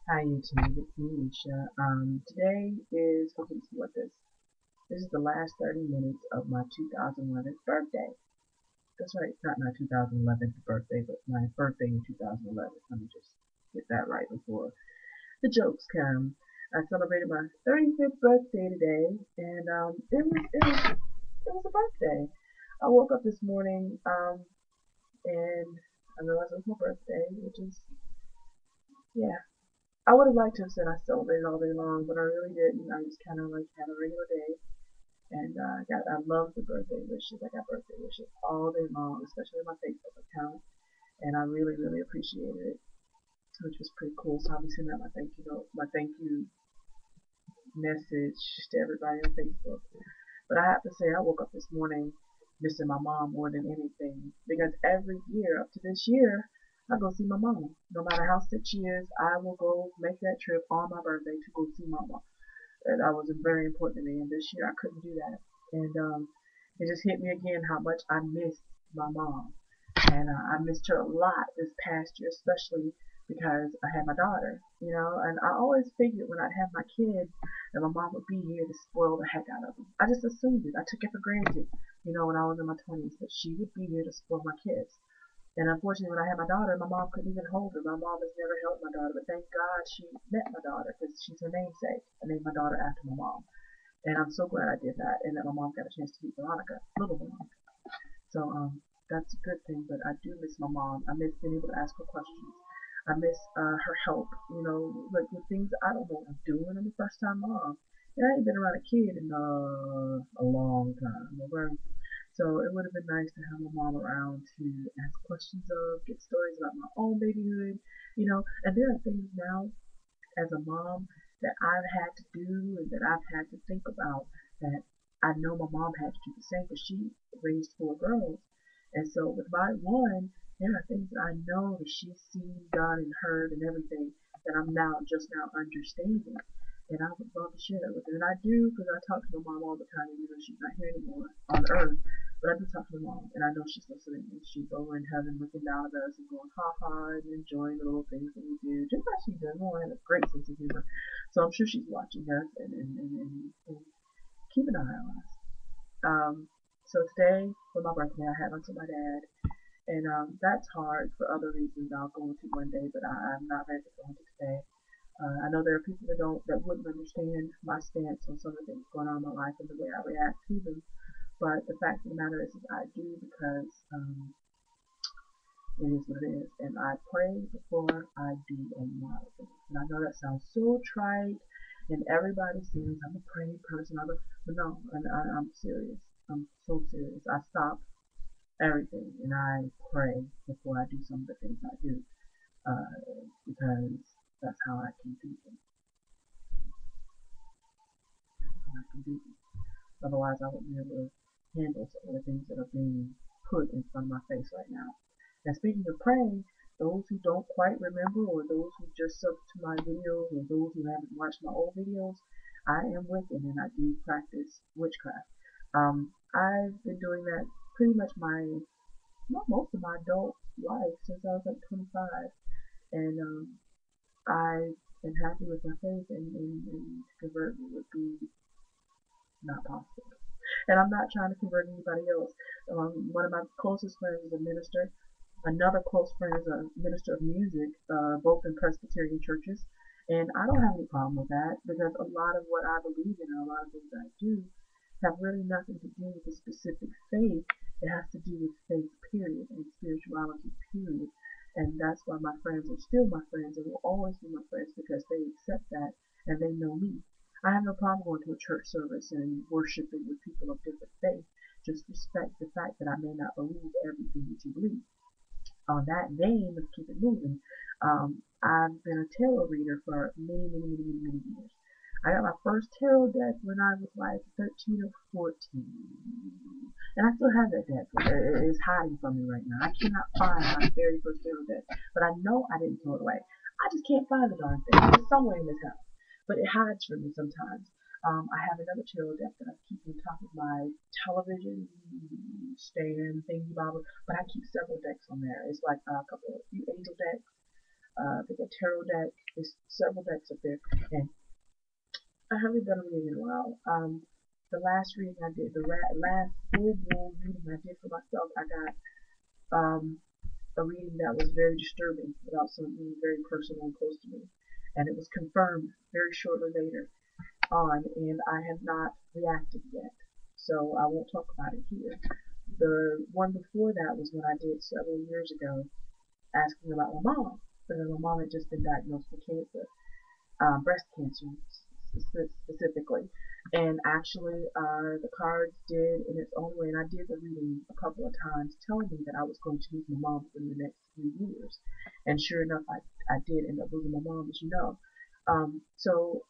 Hi YouTube, it's me, Nisha. Today is, okay, let's see what this is the last 30 minutes of my 2011 birthday. That's right, not my 2011 birthday, but my birthday in 2011. Let me just get that right before the jokes come. I celebrated my 35th birthday today, and it was a birthday. I woke up this morning, and I realized it was my birthday, which is, yeah, I would have liked to have said I celebrated all day long, but I really didn't. I just kind of like had a regular day, and I love the birthday wishes. I got birthday wishes all day long, especially on my Facebook account, and I really, really appreciated it, which was pretty cool. So I'll be sending out my thank you note, my thank you message to everybody on Facebook. But I have to say, I woke up this morning missing my mom more than anything because every year up to this year, I go see my mom. No matter how sick she is, I will go make that trip on my birthday to go see mama. That was very important to me. And this year I couldn't do that. And it just hit me again how much I missed my mom. And I missed her a lot this past year, especially because I had my daughter, and I always figured when I'd have my kids that my mom would be here to spoil the heck out of them. I just assumed it. I took it for granted, when I was in my 20s, that she would be here to spoil my kids. And unfortunately, when I had my daughter, my mom couldn't even hold her. My mom has never held my daughter, but thank God she met my daughter because she's her namesake. I named my daughter after my mom. And I'm so glad I did that and that my mom got a chance to meet Veronica, little Veronica. So that's a good thing, but I do miss my mom. I miss being able to ask her questions. I miss her help, like with things I don't know what I'm doing. I'm a first time mom. And I ain't been around a kid in a long time. Okay? So it would have been nice to have my mom around to ask questions of, get stories about my own babyhood, and there are things now as a mom that I've had to do and that I've had to think about that I know my mom had to do the same because she raised four girls. And so with my one, there are things that I know that she's seen, done, and heard and everything that I'm now just now understanding. And I would love to share that with her. And I do because I talk to my mom all the time, even though she's not here anymore on earth. But I do talk to my mom, and I know she's listening, and she's over in heaven looking down at us and going ha ha and enjoying the little things that we do, just like she does. My mom has a great sense of humor, so I'm sure she's watching us and keep an eye on us. So today, for my birthday, I had lunch with my dad, and that's hard for other reasons I'll go into one day, but I'm not ready to go into today. I know there are people that wouldn't understand my stance on some of the things going on in my life and the way I react to them. But the fact of the matter is I do because it is what it is. And I pray before I do a lot of things. And I know that sounds so trite, and everybody says I'm a praying person. But no, and I'm serious. I'm so serious. I stop everything and I pray before I do some of the things I do because that's how I can do them. How I can do them. Otherwise, I wouldn't be able to handle some of the things that are being put in front of my face right now. And speaking of praying, those who don't quite remember, or those who just sub to my videos, or those who haven't watched my old videos, I am Wiccan and I do practice witchcraft. I've been doing that pretty much not most of my adult life since I was like 25, and I am happy with my faith, and to convert me would be not possible. And I'm not trying to convert anybody else. One of my closest friends is a minister. Another close friend is a minister of music, both in Presbyterian churches. And I don't have any problem with that because a lot of what I believe in and a lot of things I do have really nothing to do with a specific faith. It has to do with faith, period, and spirituality, period. And that's why my friends are still my friends and will always be my friends because they accept that and they know me. I have no problem going to a church service and worshiping with people of different faith. Just respect the fact that I may not believe everything that you believe. On that vein, let's keep it moving. I've been a tarot reader for many, many, many, many, many years. I got my first tarot deck when I was like 13 or 14. And I still have that deck. It is hiding from me right now. I cannot find my very first tarot deck. But I know I didn't throw it away. I just can't find the darn thing. It's somewhere in this house. But it hides from me sometimes. I have another tarot deck that I keep on top of my television stand thingy bobble, but I keep several decks on there. It's like a few angel decks, I think a tarot deck. There's several decks up there, and I haven't done a reading in a while. The last reading I did, the last full blown reading I did for myself, I got a reading that was very disturbing about something very personal and close to me, and it was confirmed very shortly later on, and I have not reacted yet, so I won't talk about it here. The one before that was when I did several years ago, asking about my mom, because my mom had just been diagnosed with cancer, breast cancer specifically. And actually, the cards did in its own way, and I did the reading a couple of times, telling me that I was going to lose my mom within the next few years. And sure enough, I did end up losing my mom, as you know. So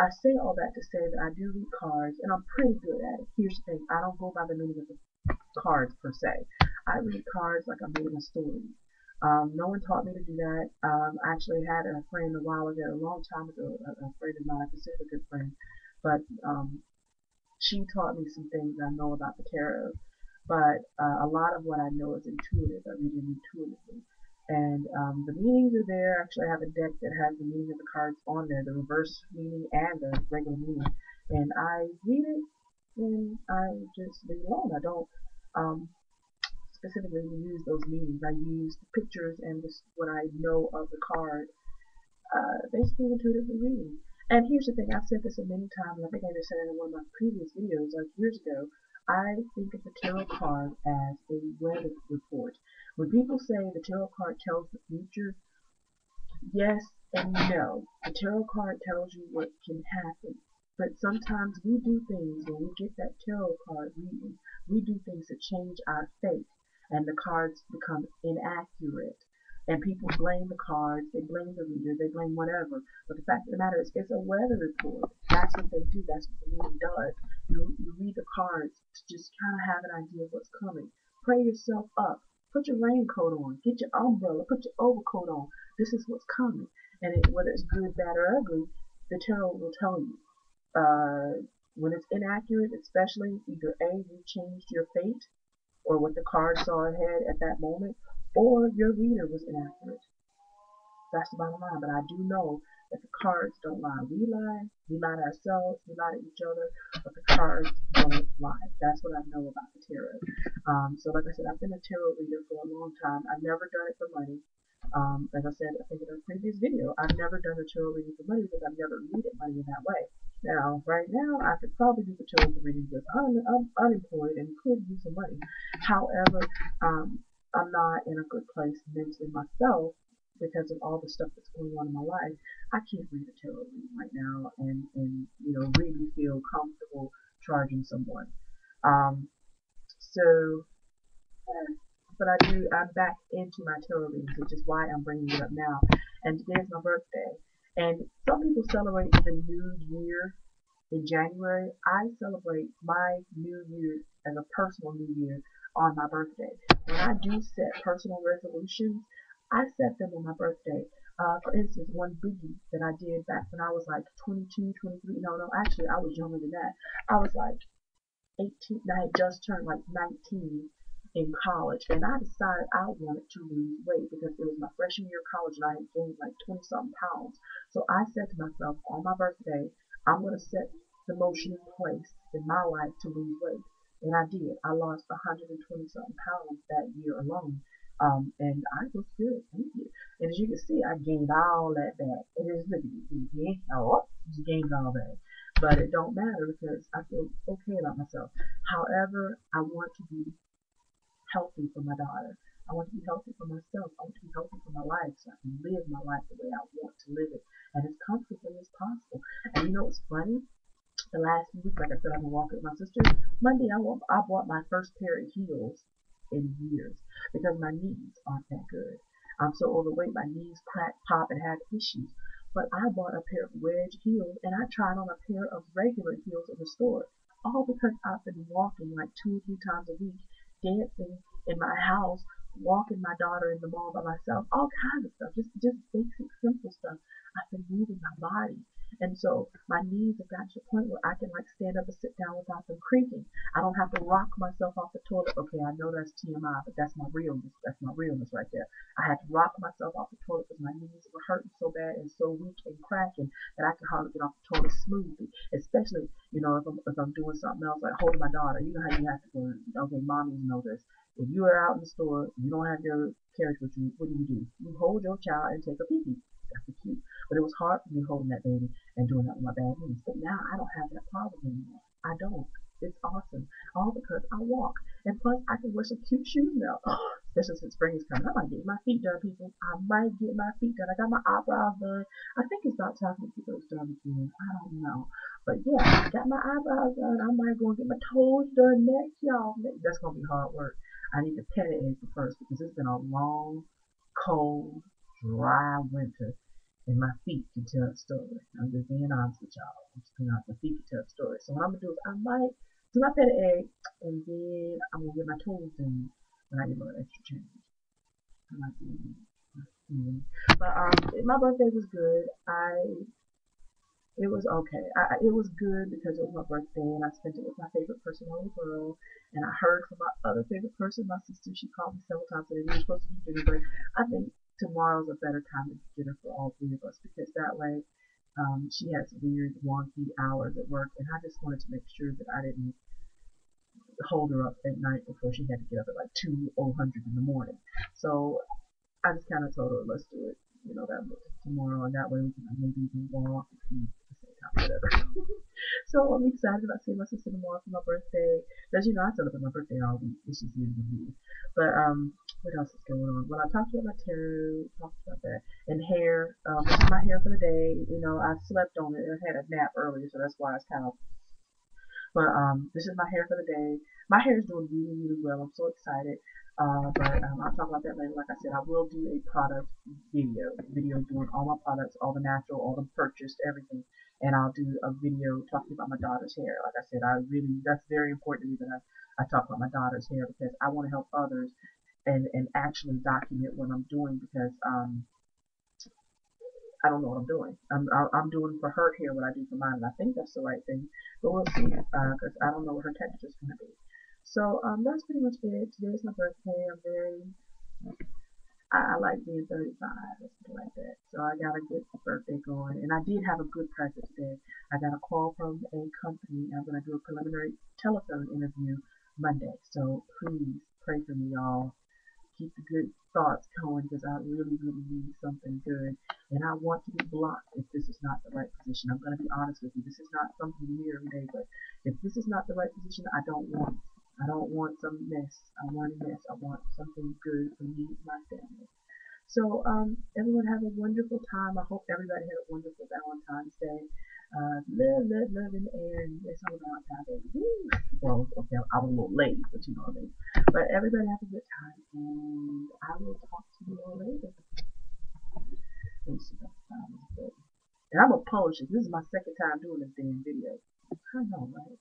I say all that to say that I do read cards, and I'm pretty good at it. Here's the thing: I don't go by the meaning of the cards per se. I read cards like I'm reading a story. No one taught me to do that. I actually had a friend a while ago, a long time ago, a friend of mine, I consider a good friend, but she taught me some things I know about the tarot. But a lot of what I know is intuitive. I read it intuitively. And the meanings are there. Actually, I have a deck that has the meaning of the cards on there, the reverse meaning and the regular meaning. And I read it and I just leave it alone. I don't um, specifically use those meanings. I use the pictures and just what I know of the card, basically intuitively reading. And here's the thing, I've said this a many times, and I think I just said it in one of my previous videos, like years ago. I think of the tarot card as a weather report. When people say the tarot card tells the future, yes and no. The tarot card tells you what can happen. But sometimes we do things when we get that tarot card reading. We do things that change our fate, and the cards become inaccurate. And people blame the cards, they blame the reader, they blame whatever. But the fact of the matter is, it's a weather report. That's what they do. That's what the reading does. You read the cards to just kind of have an idea of what's coming. Pray yourself up. Put your raincoat on. Get your umbrella. Put your overcoat on. This is what's coming. And whether it's good, bad, or ugly, the tarot will tell you. When it's inaccurate, especially either A, you changed your fate, or what the card saw ahead at that moment, or your reader was inaccurate. That's the bottom line. But I do know that the cards don't lie. We lie to ourselves, we lie to each other, but the cards don't lie. That's what I know about the tarot. So like I said, I've been a tarot reader for a long time. I've never done it for money. As I said, I think in a previous video, I've never done a tarot reading for money because I've never needed money in that way. Now, right now, I could probably do the tarot reading because I'm unemployed and could use some money. However, I'm not in a good place mentally myself because of all the stuff that's going on in my life. I can't read a tarot reading right now and really feel comfortable charging someone. Um, so but I'm back into my tarot readings, which is why I'm bringing it up now. And today is my birthday. And some people celebrate the new year in January. I celebrate my new year as a personal new year on my birthday. When I do set personal resolutions, I set them on my birthday. For instance, one biggie that I did back when I was like 22, 23, no, actually I was younger than that. I was like 18, I had just turned like 19 in college, and I decided I wanted to lose weight because it was my freshman year of college and I had gained like 20 something pounds. So I said to myself on my birthday, I'm going to set the motion in place in my life to lose weight. And I did. I lost 120 something pounds that year alone. And I was good, thank you. And as you can see, I gained all that back. It is looking, oh, just gained all that. But it don't matter because I feel okay about myself. However, I want to be healthy for my daughter. I want to be healthy for myself. I want to be healthy for my life so I can live my life the way I want to live it and as comfortably as possible. And you know what's funny? The last few weeks, like I said, I've been walking with my sister. Monday, I bought my first pair of heels in years because my knees aren't that good. I'm so overweight, my knees crack, pop, and have issues. But I bought a pair of wedge heels and I tried on a pair of regular heels in the store. All because I've been walking like 2 or 3 times a week, dancing in my house, walking my daughter in the mall by myself, all kinds of stuff, just basic, simple stuff. I've been moving my body. And so my knees have gotten to a point where I can like stand up and sit down without them creaking. I don't have to rock myself off the toilet. Okay, I know that's TMI, but that's my realness. That's my realness right there. I had to rock myself off the toilet because my knees were hurting so bad and so weak and cracking that I could hardly get off the toilet smoothly. Especially, if I'm doing something else like holding my daughter. You know how you have to go. Okay, mommies know this. If you are out in the store, you don't have your carriage with you. What do? You hold your child and take a pee pee. That's the cute. But it was hard for me holding that baby and doing that with my bad knees. But now I don't have that problem anymore. I don't. It's awesome. All because I walk. And plus, I can wear some cute shoes now. Especially since spring is coming. I might get my feet done, people. I might get my feet done. I got my eyebrows done. I think it's about time to get those done again. I don't know. But yeah, I got my eyebrows done. I might go and get my toes done next, y'all. That's going to be hard work. I need to pet it in first because it's been a long, cold, dry winter. And my feet can tell a story. I'm just being honest with y'all. I'm just being honest. My feet can tell a story. So what I'm gonna do is I might do my pet egg, and then I'm gonna get my toes done when I get a little extra change. I might do that. But my birthday was good. It was okay. It was good because it was my birthday and I spent it with my favorite person in the world. And I heard from my other favorite person, my sister. She called me several times today. We were supposed to do dinner, but I think tomorrow's a better time to do dinner for all three of us because that way she has weird, wonky hours at work, and I just wanted to make sure that I didn't hold her up at night before she had to get up at like 2:00 in the morning. So I just kind of told her, let's do it, that tomorrow, and that way we can maybe even walk and eat at the same time, whatever. So I'm excited about seeing my sister tomorrow for my birthday. As you know, I celebrate my birthday all week. It's just usually me. But what else is going on? Well, I talked about my tarot, talked about that, and hair. This is my hair for the day. I slept on it. I had a nap earlier, so that's why it's kind of. But this is my hair for the day. My hair is doing really, really well. I'm so excited. But I'll talk about that later. Like I said, I will do a product video doing all my products, all the natural, all the purchased, everything. And I'll do a video talking about my daughter's hair. Like I said, that's very important to me that I talk about my daughter's hair because I want to help others and actually document what I'm doing because I don't know what I'm doing. I'm doing for her hair what I do for mine, and I think that's the right thing. But we'll see, because I don't know what her texture is going to be. So that's pretty much it. Today's my birthday. I like being 35 or something like that. So I got a good birthday going, and I did have a good present today. I got a call from a company. I'm going to do a preliminary telephone interview Monday. So please pray for me, y'all. Keep the good thoughts going because I really, really need something good. And I want to be blocked if this is not the right position. I'm going to be honest with you. This is not something you hear every day, but if this is not the right position, I don't want it. I don't want some mess. I want a mess. I want something good for me and my family. So, everyone have a wonderful time. I hope everybody had a wonderful Valentine's Day. Love, love, love in the air. And it's all Valentine's Day. Woo! Well, okay, I was a little late, but you know what I mean. But everybody have a good time, and I will talk to you all later. Let me see if I find this. And I'm gonna publish it. This is my second time doing this damn video. I know, right?